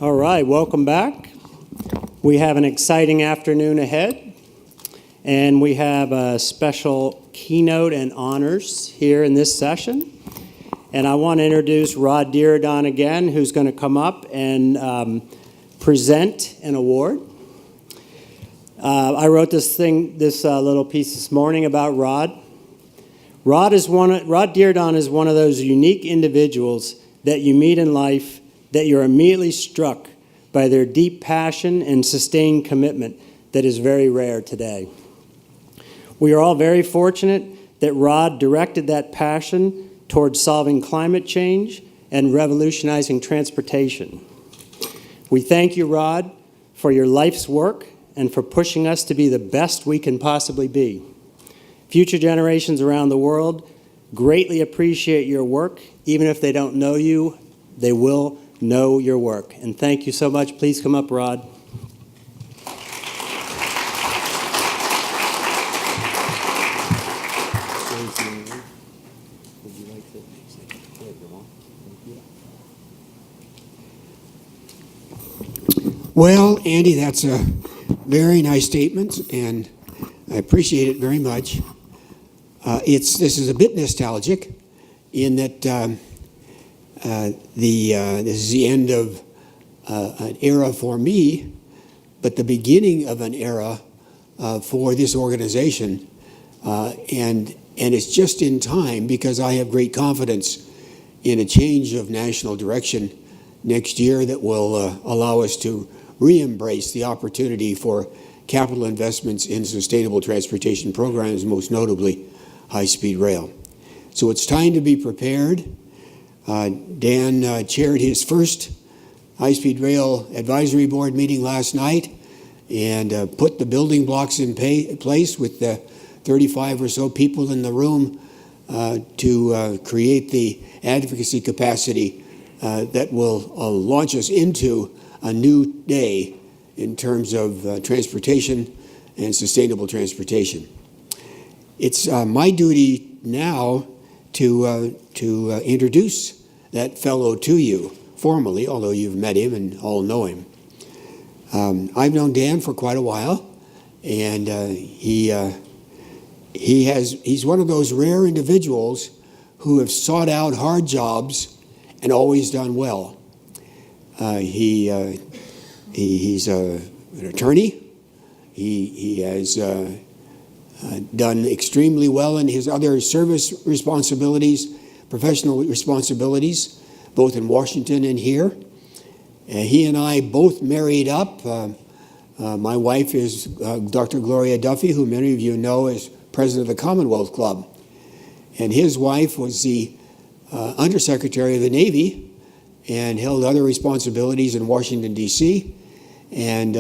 All right, welcome back. We have an exciting afternoon ahead, and we have a special keynote and honors here in this session. And I want to introduce Rod Dierdon again, who's going to come up and present an award. I wrote this little piece this morning about Rod. Rod Dierdon is one of those unique individuals that you meet in life that you're immediately struck by their deep passion and sustained commitment that is very rare today. We are all very fortunate that Rod directed that passion towards solving climate change and revolutionizing transportation. We thank you, Rod, for your life's work and for pushing us to be the best we can possibly be. Future generations around the world greatly appreciate your work. Even if they don't know you, they will know your work. And thank you so much. Please come up, Rod. Well, Andy, that's a very nice statement, and I appreciate it very much. This is a bit nostalgic in that this is the end of an era for me, but the beginning of an era for this organization, and it's just in time because I have great confidence in a change of national direction next year that will allow us to re-embrace the opportunity for capital investments in sustainable transportation programs, most notably high-speed rail. So it's time to be prepared. Dan chaired his first high-speed rail advisory board meeting last night and put the building blocks in place with the 35 or so people in the room to create the advocacy capacity that will launch us into a new day in terms of transportation and sustainable transportation. It's my duty now to introduce that fellow to you formally, although you've met him and all know him. I've known Dan for quite a while, and he's one of those rare individuals who have sought out hard jobs and always done well. He's an attorney. He has done extremely well in his other service responsibilities, professional responsibilities, both in Washington and here. He and I both married up. My wife is Dr. Gloria Duffy, who many of you know as president of the Commonwealth Club. And his wife was the Undersecretary of the Navy and held other responsibilities in Washington, D.C. And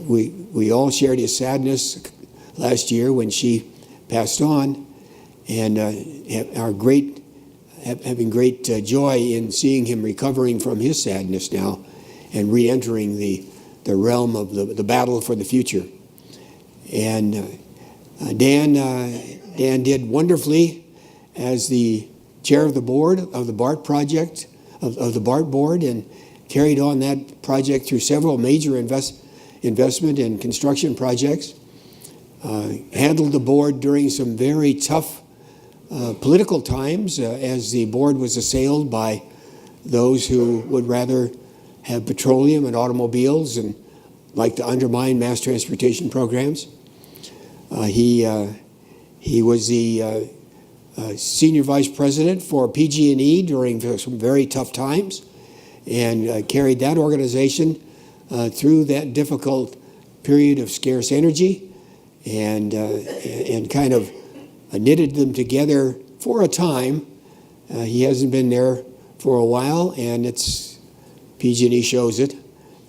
we all shared his sadness last year when she passed on, and having great joy in seeing him recovering from his sadness now and re-entering the realm of the battle for the future. And Dan did wonderfully as the chair of the board of the BART project, of the BART board, and carried on that project through several major investment and construction projects. Handled the board during some very tough political times as the board was assailed by those who would rather have petroleum and automobiles and like to undermine mass transportation programs. He was the senior vice president for PG&E during some very tough times and carried that organization through that difficult period of scarce energy and kind of knitted them together for a time. He hasn't been there for a while, and it's PG&E shows it,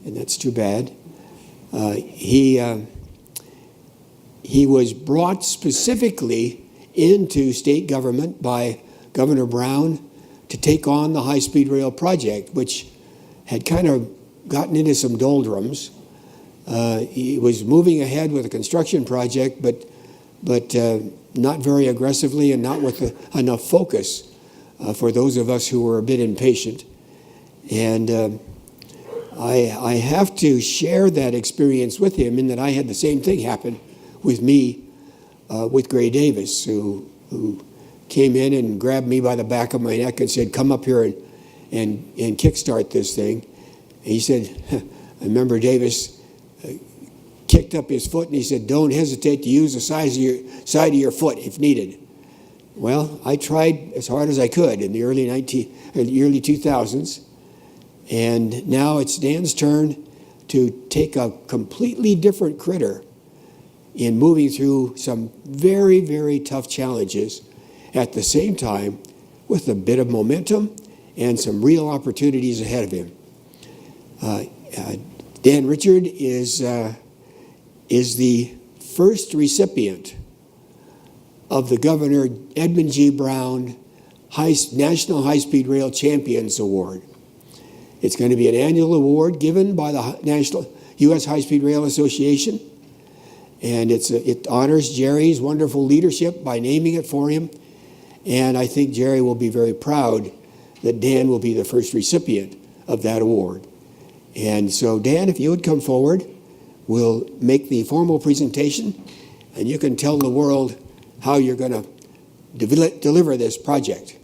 and that's too bad. He was brought specifically into state government by Governor Brown to take on the high-speed rail project, which had kind of gotten into some doldrums. He was moving ahead with a construction project, but not very aggressively and not with enough focus for those of us who were a bit impatient. And I have to share that experience with him in that I had the same thing happen with me with Gray Davis, who came in and grabbed me by the back of my neck and said, come up here and kickstart this thing. And he said, I remember Davis kicked up his foot and he said, don't hesitate to use the side of your foot if needed. Well, I tried as hard as I could in the early 2000s. And now it's Dan's turn to take a completely different critter in moving through some very, very tough challenges at the same time with a bit of momentum and some real opportunities ahead of him. Dan Richard is the first recipient of the Governor Edmund G. Brown National High-Speed Rail Champions Award. It's going to be an annual award given by the National U.S. High-Speed Rail Association, and it honors Jerry's wonderful leadership by naming it for him, and I think Jerry will be very proud that Dan will be the first recipient of that award. And so, Dan, if you would come forward, we'll make the formal presentation, and you can tell the world how you're going to deliver this project.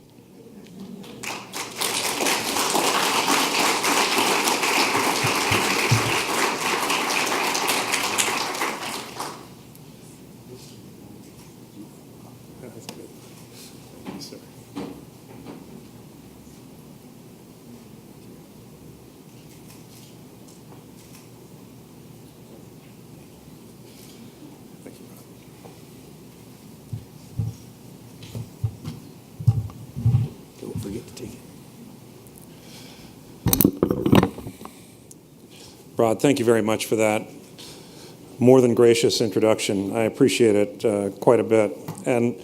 Rod, thank you very much for that more than gracious introduction. I appreciate it quite a bit. And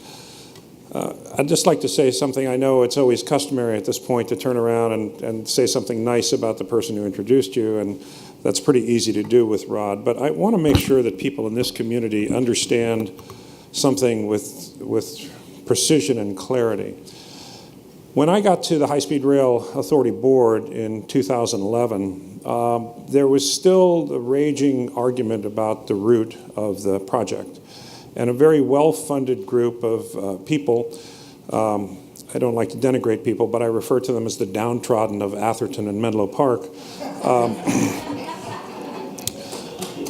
I'd just like to say something. I know it's always customary at this point to turn around and say something nice about the person who introduced you, and that's pretty easy to do with Rod. But I want to make sure that people in this community understand something with precision and clarity. When I got to the High-Speed Rail Authority Board in 2011, there was still the raging argument about the route of the project. And a very well-funded group of people, I don't like to denigrate people, but I refer to them as the downtrodden of Atherton and Menlo Park,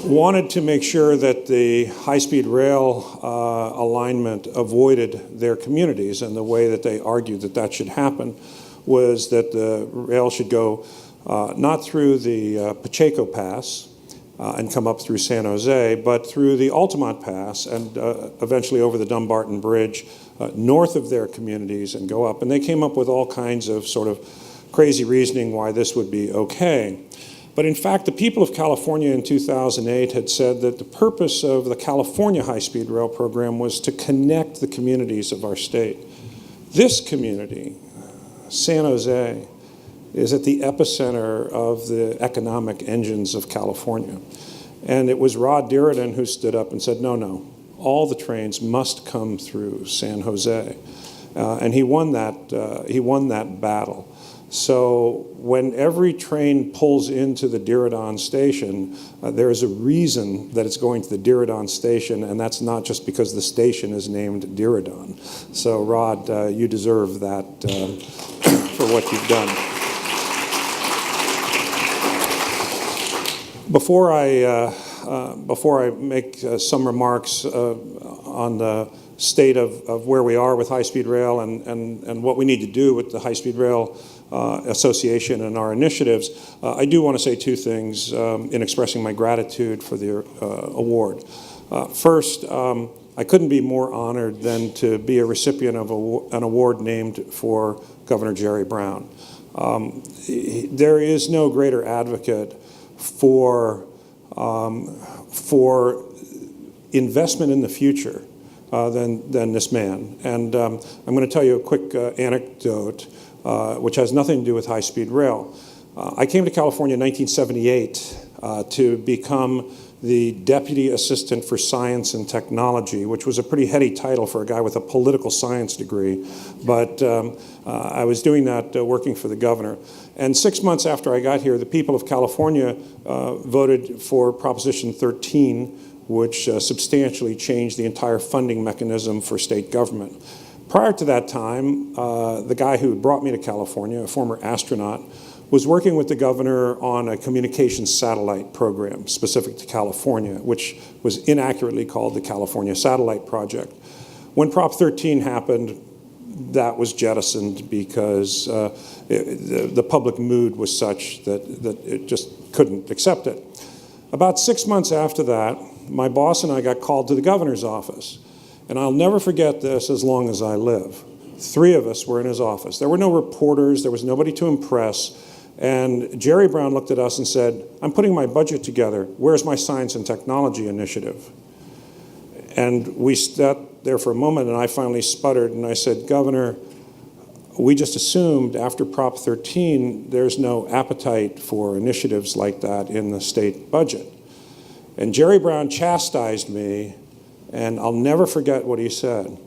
wanted to make sure that the high-speed rail alignment avoided their communities, and the way that they argued that that should happen was that the rail should go not through the Pacheco Pass and come up through San Jose, but through the Altamont Pass and eventually over the Dumbarton Bridge north of their communities and go up. And they came up with all kinds of sort of crazy reasoning why this would be okay. But in fact, the people of California in 2008 had said that the purpose of the California high-speed rail program was to connect the communities of our state. This community, San Jose, is at the epicenter of the economic engines of California. And it was Rod Dearden who stood up and said, no, all the trains must come through San Jose. And he won that battle. So when every train pulls into the Diridon station, there is a reason that it's going to the Diridon station, and that's not just because the station is named Diridon. So Rod, you deserve that for what you've done. Before I make some remarks on the state of where we are with high-speed rail and what we need to do with the High-Speed Rail Association and our initiatives, I do want to say two things in expressing my gratitude for the award. First, I couldn't be more honored than to be a recipient of an award named for Governor Jerry Brown. There is no greater advocate for investment in the future than this man. And I'm going to tell you a quick anecdote, which has nothing to do with high-speed rail. I came to California in 1978 to become the Deputy Assistant for Science and Technology, which was a pretty heady title for a guy with a political science degree. But I was doing that working for the governor. And 6 months after I got here, the people of California voted for Proposition 13, which substantially changed the entire funding mechanism for state government. Prior to that time, the guy who brought me to California, a former astronaut, was working with the governor on a communications satellite program specific to California, which was inaccurately called the California Satellite Project. When Prop 13 happened, that was jettisoned because the public mood was such that it just couldn't accept it. About 6 months after that, my boss and I got called to the governor's office. And I'll never forget this as long as I live. 3 of us were in his office. There were no reporters. There was nobody to impress. And Jerry Brown looked at us and said, "I'm putting my budget together. Where's my science and technology initiative?" And we sat there for a moment, and I finally sputtered, and I said, "Governor, we just assumed after Prop 13, there's no appetite for initiatives like that in the state budget." And Jerry Brown chastised me, and I'll never forget what he said.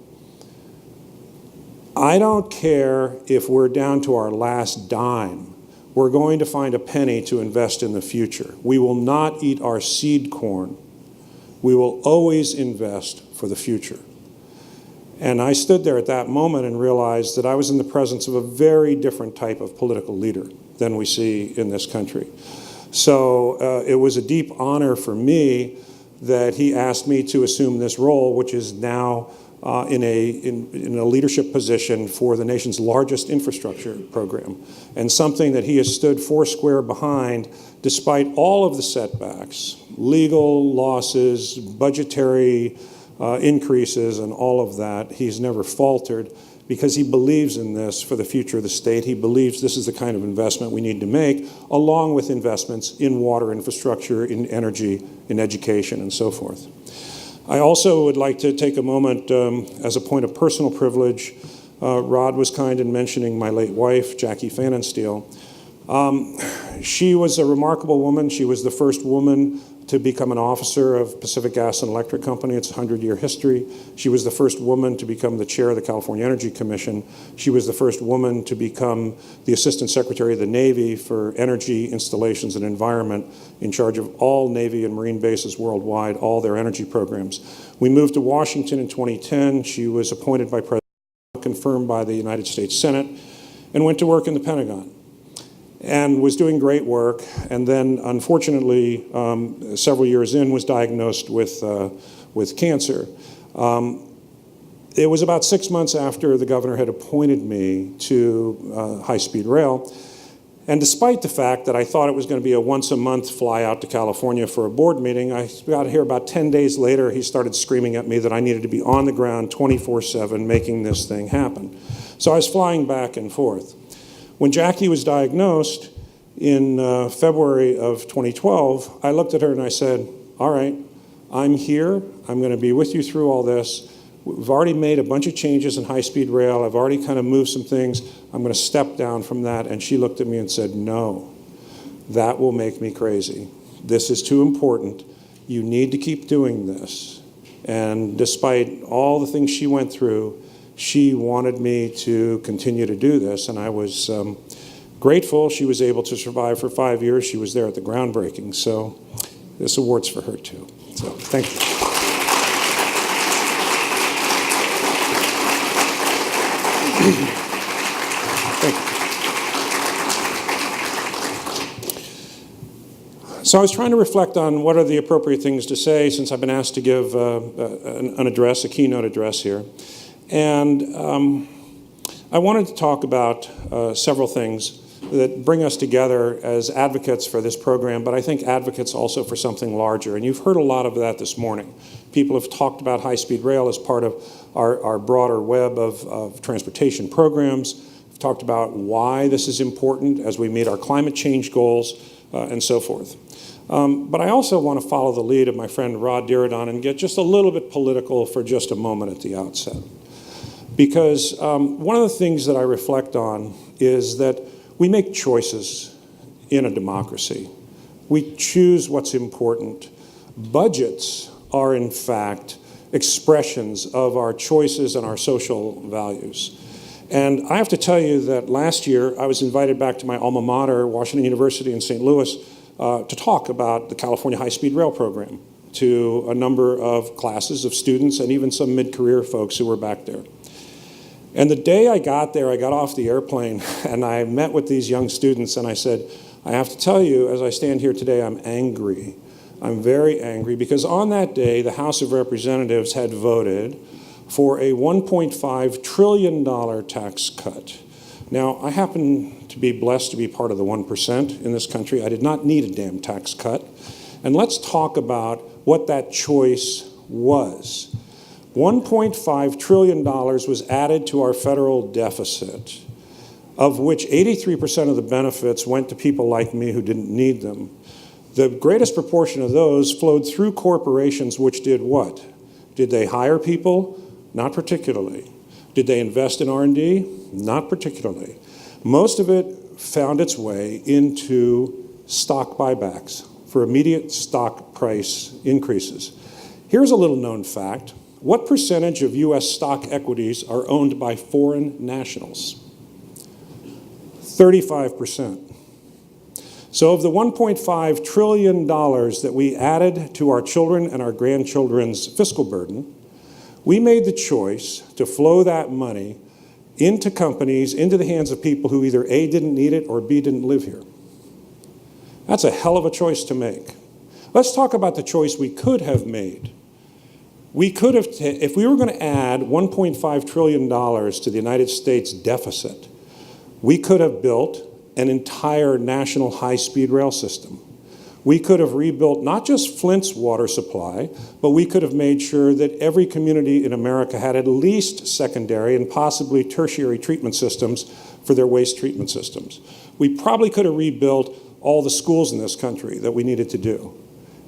"I don't care if we're down to our last dime. We're going to find a penny to invest in the future. We will not eat our seed corn. We will always invest for the future." And I stood there at that moment and realized that I was in the presence of a very different type of political leader than we see in this country. So it was a deep honor for me that he asked me to assume this role, which is now in a leadership position for the nation's largest infrastructure program, and something that he has stood foursquare behind despite all of the setbacks, legal losses, budgetary increases, and all of that. He's never faltered because he believes in this for the future of the state. He believes this is the kind of investment we need to make, along with investments in water infrastructure, in energy, in education, and so forth. I also would like to take a moment as a point of personal privilege. Rod was kind in mentioning my late wife, Jackie Fanninsteel. She was a remarkable woman. She was the first woman to become an officer of Pacific Gas and Electric Company. It's a 100-year history. She was the first woman to become the chair of the California Energy Commission. She was the first woman to become the Assistant Secretary of the Navy for Energy, Installations, and Environment, in charge of all Navy and Marine bases worldwide, all their energy programs. We moved to Washington in 2010. She was appointed by President, confirmed by the United States Senate, and went to work in the Pentagon, and was doing great work, and then unfortunately, several years in, was diagnosed with cancer. It was about 6 months after the governor had appointed me to high-speed rail, and despite the fact that I thought it was going to be a once-a-month fly out to California for a board meeting, I got here about 10 days later. He started screaming at me that I needed to be on the ground 24/7 making this thing happen. So I was flying back and forth. When Jackie was diagnosed in February of 2012, I looked at her and I said, "All right, I'm here. I'm going to be with you through all this. We've already made a bunch of changes in high-speed rail. I've already kind of moved some things. I'm going to step down from that." And she looked at me and said, "No, that will make me crazy. This is too important. You need to keep doing this." And despite all the things she went through, she wanted me to continue to do this, and I was grateful she was able to survive for 5 years. She was there at the groundbreaking, so this award's for her too. So thank you. Thank you. So I was trying to reflect on what are the appropriate things to say since I've been asked to give an address, a keynote address here. And I wanted to talk about several things that bring us together as advocates for this program, but I think advocates also for something larger. And you've heard a lot of that this morning. People have talked about high-speed rail as part of our broader web of transportation programs. We've talked about why this is important as we meet our climate change goals and so forth. But I also want to follow the lead of my friend Rod Diridon and get just a little bit political for just a moment at the outset. Because one of the things that I reflect on is that we make choices in a democracy. We choose what's important. Budgets are, in fact, expressions of our choices and our social values. And I have to tell you that last year I was invited back to my alma mater, Washington University in St. Louis, to talk about the California High-Speed Rail program to a number of classes of students and even some mid-career folks who were back there. And the day I got there, I got off the airplane and I met with these young students and I said, I have to tell you, as I stand here today, I'm angry. I'm very angry because on that day, the House of Representatives had voted for a $1.5 trillion tax cut. Now, I happen to be blessed to be part of the 1% in this country. I did not need a damn tax cut. And let's talk about what that choice was. $1.5 trillion was added to our federal deficit, of which 83% of the benefits went to people like me who didn't need them. The greatest proportion of those flowed through corporations, which did what? Did they hire people? Not particularly. Did they invest in R&D? Not particularly. Most of it found its way into stock buybacks for immediate stock price increases. Here's a little known fact. What percentage of U.S. stock equities are owned by foreign nationals? 35%. So of the $1.5 trillion that we added to our children and our grandchildren's fiscal burden, we made the choice to flow that money into companies, into the hands of people who either A, didn't need it, or B, didn't live here. That's a hell of a choice to make. Let's talk about the choice we could have made. We could have, if we were going to add $1.5 trillion to the United States deficit, we could have built an entire national high-speed rail system. We could have rebuilt not just Flint's water supply, but we could have made sure that every community in America had at least secondary and possibly tertiary treatment systems for their waste treatment systems. We probably could have rebuilt all the schools in this country that we needed to do.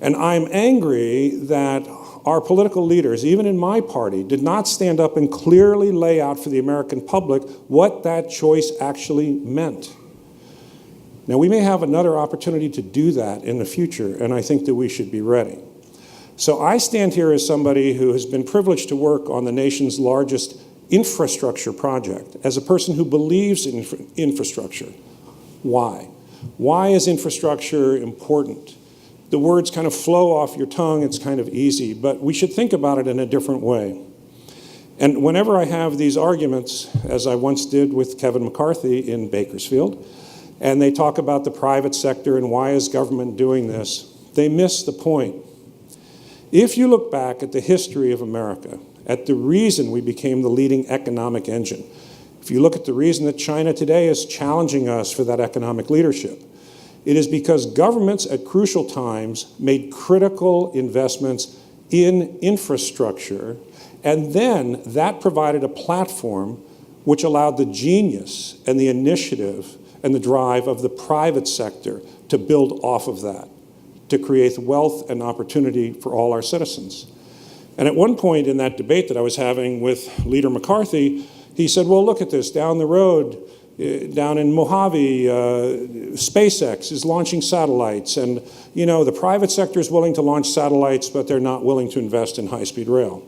And I'm angry that our political leaders, even in my party, did not stand up and clearly lay out for the American public what that choice actually meant. Now, we may have another opportunity to do that in the future, and I think that we should be ready. So I stand here as somebody who has been privileged to work on the nation's largest infrastructure project, as a person who believes in infrastructure. Why? Why is infrastructure important? The words kind of flow off your tongue, it's kind of easy, but we should think about it in a different way. And whenever I have these arguments, as I once did with Kevin McCarthy in Bakersfield, and they talk about the private sector and why is government doing this, they miss the point. If you look back at the history of America, at the reason we became the leading economic engine, if you look at the reason that China today is challenging us for that economic leadership, it is because governments at crucial times made critical investments in infrastructure, and then that provided a platform which allowed the genius and the initiative and the drive of the private sector to build off of that, to create wealth and opportunity for all our citizens. And at one point in that debate that I was having with Leader McCarthy, he said, well, look at this, down the road, down in Mojave, SpaceX is launching satellites, and you know, the private sector is willing to launch satellites, but they're not willing to invest in high-speed rail.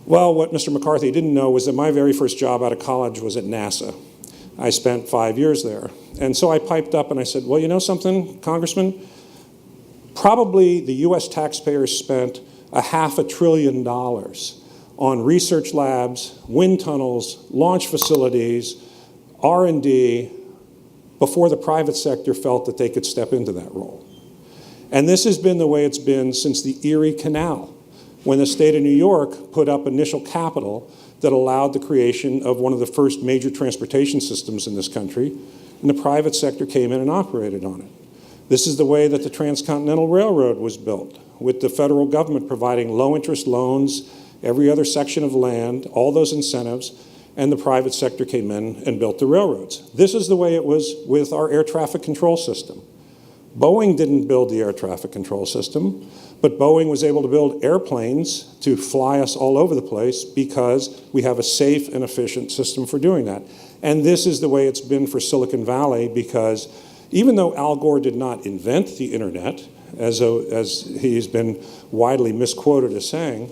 Well, what Mr. McCarthy didn't know was that my very first job out of college was at NASA. I spent 5 years there. And so I piped up and I said, well, you know something, Congressman? Probably the US taxpayers spent $500 billion on research labs, wind tunnels, launch facilities, R&D, before the private sector felt that they could step into that role. And this has been the way it's been since the Erie Canal, when the state of New York put up initial capital that allowed the creation of one of the first major transportation systems in this country, and the private sector came in and operated on it. This is the way that the Transcontinental Railroad was built, with the federal government providing low-interest loans, every other section of land, all those incentives, and the private sector came in and built the railroads. This is the way it was with our air traffic control system. Boeing didn't build the air traffic control system, but Boeing was able to build airplanes to fly us all over the place because we have a safe and efficient system for doing that. And this is the way it's been for Silicon Valley, because even though Al Gore did not invent the internet, as he's been widely misquoted as saying.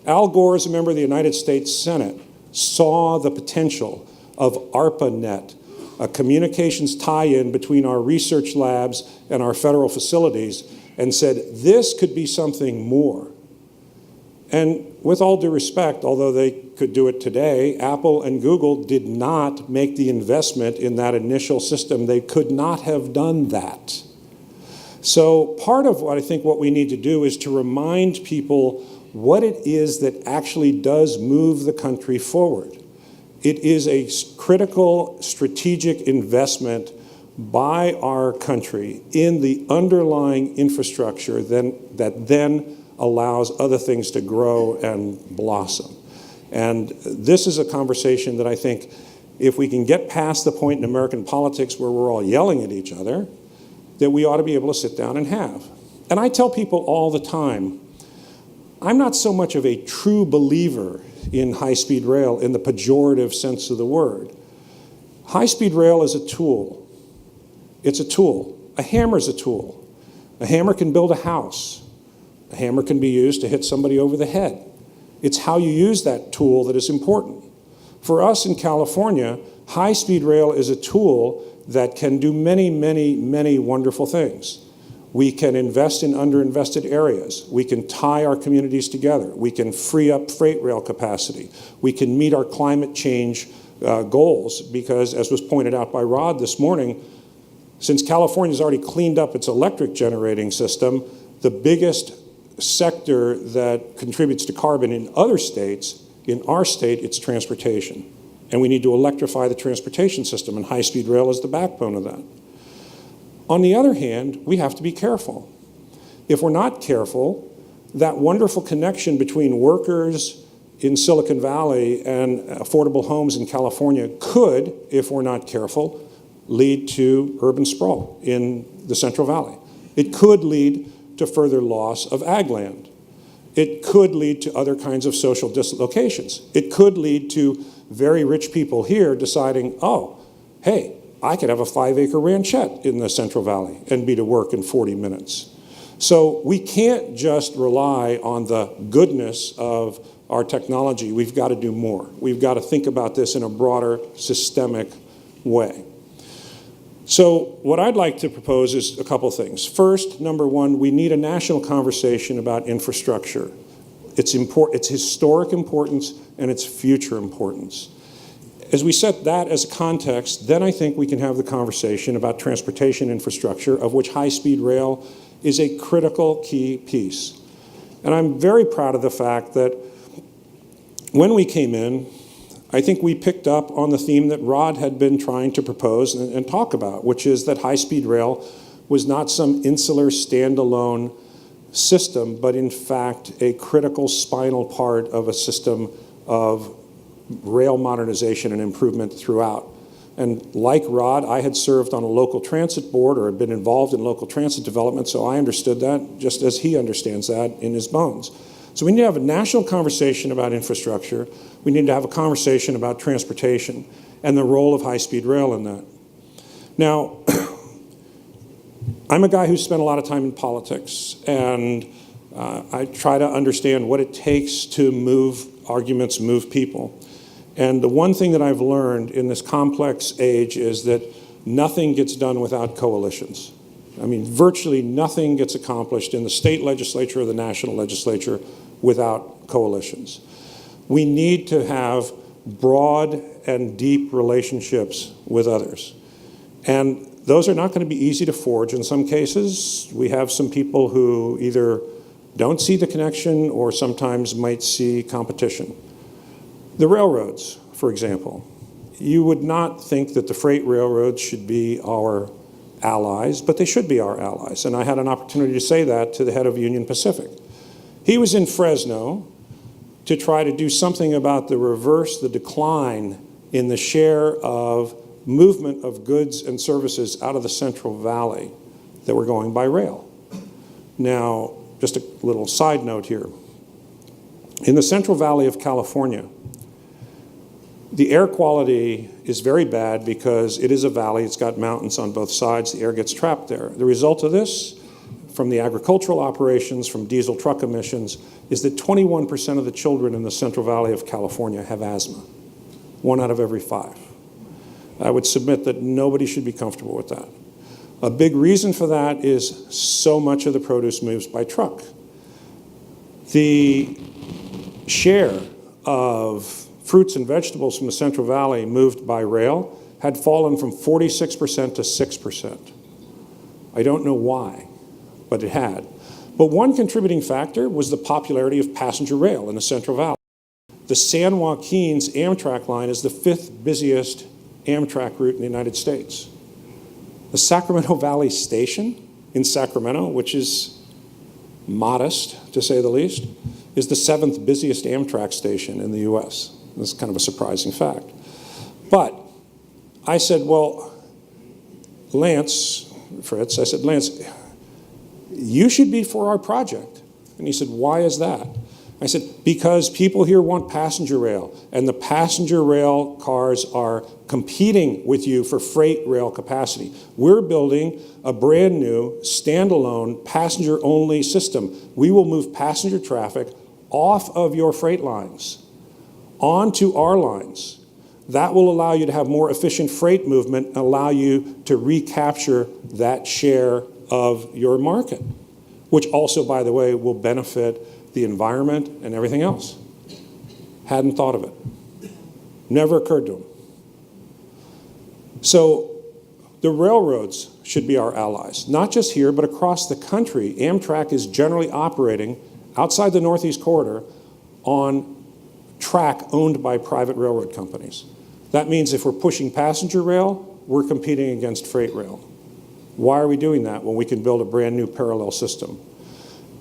Al Gore, as a member of the United States Senate, saw the potential of ARPANET, a communications tie-in between our research labs and our federal facilities, and said, this could be something more. And with all due respect, although they could do it today, Apple and Google did not make the investment in that initial system. They could not have done that. So part of what I think what we need to do is to remind people what it is that actually does move the country forward. It is a critical strategic investment by our country in the underlying infrastructure that then allows other things to grow and blossom. And this is a conversation that I think if we can get past the point in American politics where we're all yelling at each other, that we ought to be able to sit down and have. And I tell people all the time, I'm not so much of a true believer in high-speed rail in the pejorative sense of the word. High-speed rail is a tool. It's a tool. A hammer's a tool. A hammer can build a house. A hammer can be used to hit somebody over the head. It's how you use that tool that is important. For us in California, high-speed rail is a tool that can do many, many, many wonderful things. We can invest in underinvested areas. We can tie our communities together. We can free up freight rail capacity. We can meet our climate change goals because, as was pointed out by Rod this morning, since California's already cleaned up its electric generating system, the biggest sector that contributes to carbon in other states, in our state, it's transportation. And we need to electrify the transportation system, and high-speed rail is the backbone of that. On the other hand, we have to be careful. If we're not careful, that wonderful connection between workers in Silicon Valley and affordable homes in California could, if we're not careful, lead to urban sprawl in the Central Valley. It could lead to further loss of ag land. It could lead to other kinds of social dislocations. It could lead to very rich people here deciding, oh, hey, I could have a 5-acre ranchette in the Central Valley and be to work in 40 minutes. So we can't just rely on the goodness of our technology. We've got to do more. We've got to think about this in a broader, systemic way. So what I'd like to propose is a couple things. First, number one, we need a national conversation about infrastructure. Its historic importance and its future importance. As we set that as a context, then I think we can have the conversation about transportation infrastructure, of which high-speed rail is a critical key piece. And I'm very proud of the fact that when we came in, I think we picked up on the theme that Rod had been trying to propose and talk about, which is that high-speed rail was not some insular standalone system, but in fact a critical spinal part of a system of rail modernization and improvement throughout. And like Rod, I had served on a local transit board or had been involved in local transit development, so I understood that just as he understands that in his bones. So we need to have a national conversation about infrastructure. We need to have a conversation about transportation and the role of high-speed rail in that. Now, I'm a guy who spent a lot of time in politics, and I try to understand what it takes to move arguments, move people. And the one thing that I've learned in this complex age is that nothing gets done without coalitions. I mean, virtually nothing gets accomplished in the state legislature or the national legislature without coalitions. We need to have broad and deep relationships with others. And those are not going to be easy to forge in some cases. We have some people who either don't see the connection or sometimes might see competition. The railroads, for example. You would not think that the freight railroads should be our allies, but they should be our allies. And I had an opportunity to say that to the head of Union Pacific. He was in Fresno to try to do something about the decline in the share of movement of goods and services out of the Central Valley that were going by rail. Now, just a little side note here. In the Central Valley of California, the air quality is very bad because it is a valley. It's got mountains on both sides. The air gets trapped there. The result of this, from the agricultural operations, from diesel truck emissions, is that 21% of the children in the Central Valley of California have asthma. 1 out of every 5. I would submit that nobody should be comfortable with that. A big reason for that is so much of the produce moves by truck. The share of fruits and vegetables from the Central Valley moved by rail had fallen from 46% to 6%. I don't know why, but it had. But one contributing factor was the popularity of passenger rail in the Central Valley. The San Joaquin's Amtrak line is the 5th busiest Amtrak route in the United States. The Sacramento Valley Station in Sacramento, which is modest to say the least, is the 7th busiest Amtrak station in the US. That's kind of a surprising fact. But I said, well, Fritz, I said, Lance, you should be for our project. And he said, why is that? I said, because people here want passenger rail, and the passenger rail cars are competing with you for freight rail capacity. We're building a brand new, standalone, passenger-only system. We will move passenger traffic off of your freight lines onto our lines. That will allow you to have more efficient freight movement and allow you to recapture that share of your market, which also, by the way, will benefit the environment and everything else. Hadn't thought of it. Never occurred to him. So the railroads should be our allies, not just here, but across the country. Amtrak is generally operating outside the Northeast Corridor on track owned by private railroad companies. That means if we're pushing passenger rail, we're competing against freight rail. Why are we doing that when we can build a brand new parallel system?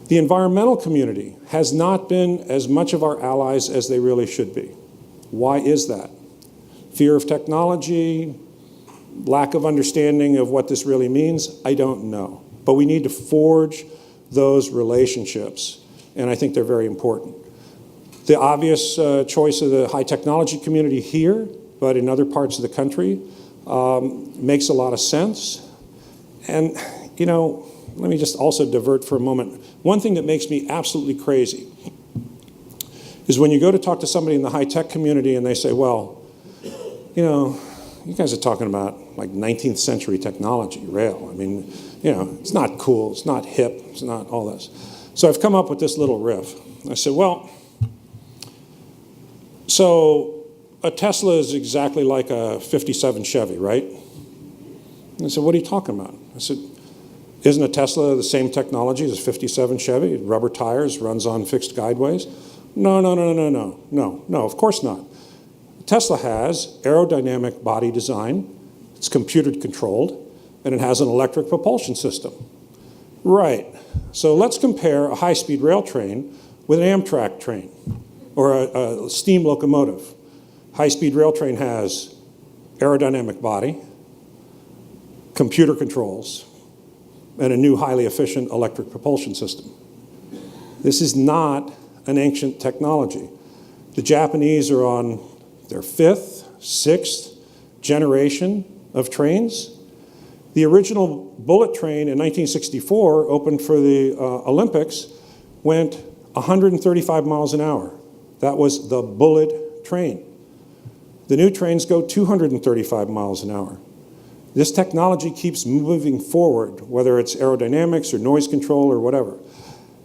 The environmental community has not been as much of our allies as they really should be. Why is that? Fear of technology, lack of understanding of what this really means? I don't know. But we need to forge those relationships, and I think they're very important. The obvious choice of the high technology community here, but in other parts of the country, makes a lot of sense. And, you know, let me just also divert for a moment. One thing that makes me absolutely crazy is when you go to talk to somebody in the high-tech community and they say, well, you know, you guys are talking about like 19th century technology, rail. I mean, you know, it's not cool, it's not hip, it's not all this. So I've come up with this little riff. I said, well, so a Tesla is exactly like a 57 Chevy, right? And I said, what are you talking about? I said, isn't a Tesla the same technology as a 57 Chevy? Rubber tires, runs on fixed guideways? No, of course not. Tesla has aerodynamic body design, it's computer controlled, and it has an electric propulsion system. Right, so let's compare a high-speed rail train with an Amtrak train or a steam locomotive. High-speed rail train has aerodynamic body, computer controls, and a new highly efficient electric propulsion system. This is not an ancient technology. The Japanese are on their 5th, 6th generation of trains. The original bullet train in 1964, opened for the Olympics, went 135 miles an hour. That was the bullet train. The new trains go 235 miles an hour. This technology keeps moving forward, whether it's aerodynamics or noise control or whatever.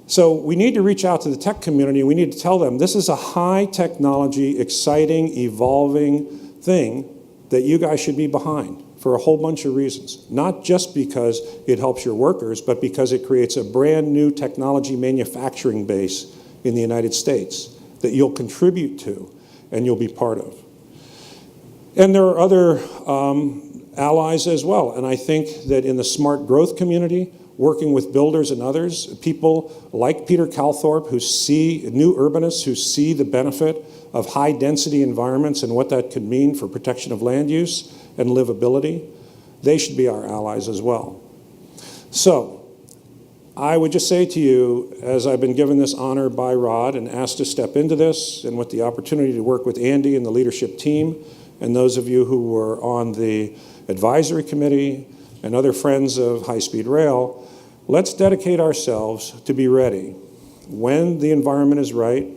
So we need to reach out to the tech community and we need to tell them this is a high technology, exciting, evolving thing that you guys should be behind for a whole bunch of reasons. Not just because it helps your workers, but because it creates a brand new technology manufacturing base in the United States that you'll contribute to and you'll be part of. And there are other allies as well. And I think that in the smart growth community, working with builders and others, people like Peter Calthorpe who see, new urbanists who see the benefit of high density environments and what that could mean for protection of land use and livability, they should be our allies as well. So I would just say to you, as I've been given this honor by Rod and asked to step into this, and with the opportunity to work with Andy and the leadership team, and those of you who were on the advisory committee and other friends of high-speed rail, Let's dedicate ourselves to be ready when the environment is right,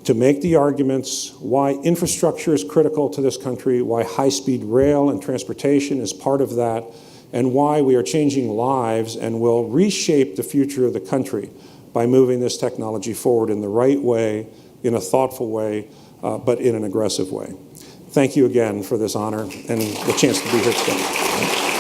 to make the arguments why infrastructure is critical to this country, why high-speed rail and transportation is part of that, and why we are changing lives and will reshape the future of the country by moving this technology forward in the right way, in a thoughtful way, but in an aggressive way. Thank you again for this honor and the chance to be here today.